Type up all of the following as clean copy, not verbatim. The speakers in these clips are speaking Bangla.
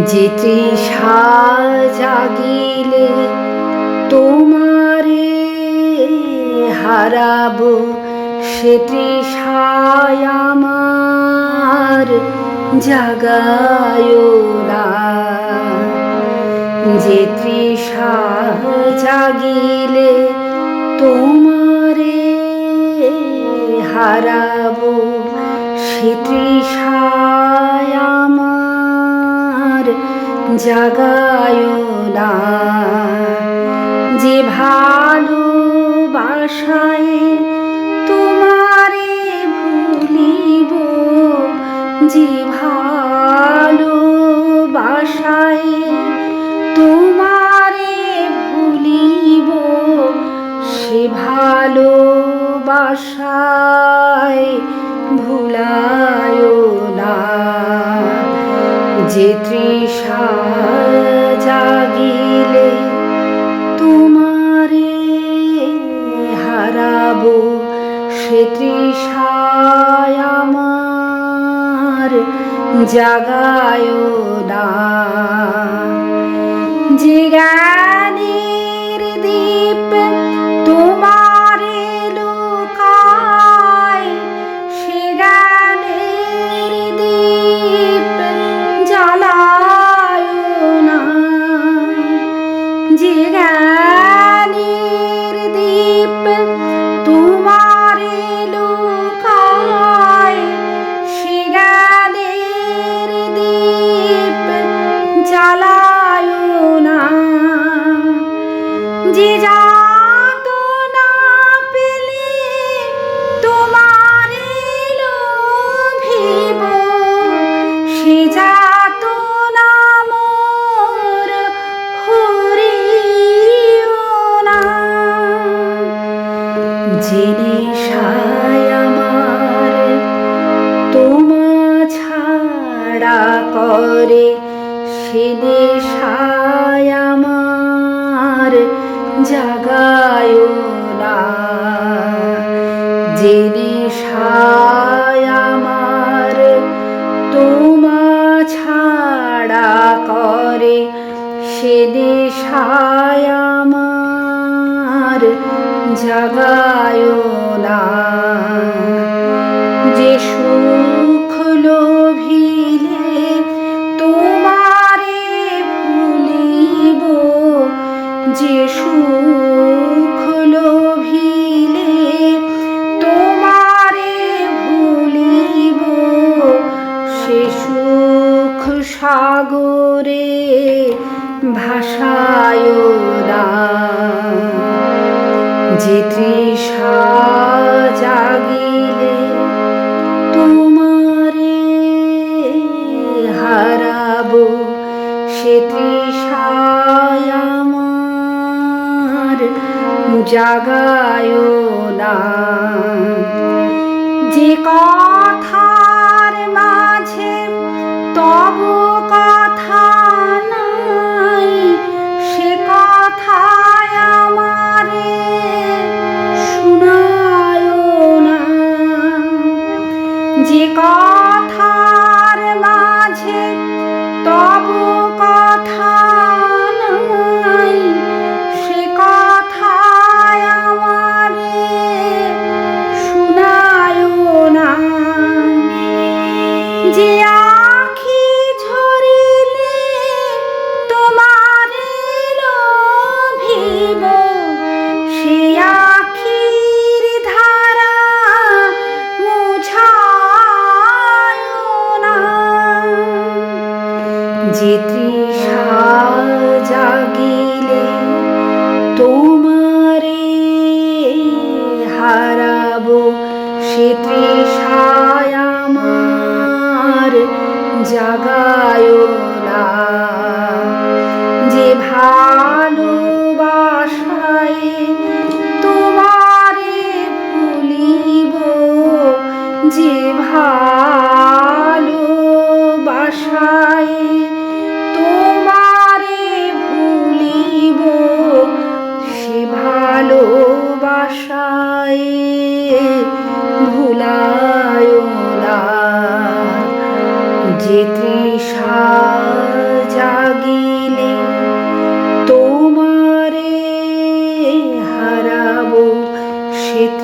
যে তৃষা জাগিলে তোমারে হারাবো, সে তৃষায় আমার জাগায়ো না। যে তৃষা জাগিলে তোমারে হারাবো, সে তৃষায় আমার জাগায়ো না। যে ভালোবাসায় তোমারে ভুলিব, যে ভালোবাসায় তোমারে ভুলিব, সে ভালোবাসায় ভুলায়ো না। যে তৃষা জাগিলে তোমারে হারাবো, সে তৃষায় আমার জাগায়ো না। যে জ্ঞানের দীপ তোমারে লুকায়, সে জ্ঞানের দীপ জ্বালায়ো না। যে জ্ঞানের দীপ তোমারে লুকায়, সে জ্ঞানের দীপ জ্বালায়ো না। যে যাতনা পেলে তোমারে লোভিব, সে যাতনা মোর হরিও না। যে নেশায় আমার তোমা ছাড়া করে, সে নেশায় আমার জাগায়ো না। যে নেশায় আমার তোমা ছাড়া করে, সে নেশায় আমার জাগায়ো না। যে সুখ লোভিলে তোমারে ভুলিব, যে সুখ লোভিলে তোমারে ভুলিব, সে সুখ সাগরে ভাসায়ো না। যে তৃষা জাগিলে তোমারে হারাবো, সে তৃষায় আমার জাগায়ো না। যে কথার মাঝে তব কথা নাই, সে কথায় আমারে শুনায়ো না। যে কথার মাঝে তব কথা নাই, সে কথায় আমারে শুনায়ো না। যে আখি ঝরিলে তোমারে লোভিব, সে আখির ধারা মুছায়ো না। যে তৃষা জাগিলে তোমারে হারাবো, সে তৃষায় আমার জাগায়ো না। যে ভালোবাসায় তোমারে ভুলিব, যে ভালোবাসায় তোমারে ভুলিব, সে ভালোবাসায় ভুলায়ো না। যে তৃষা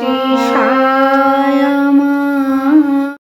তৃষা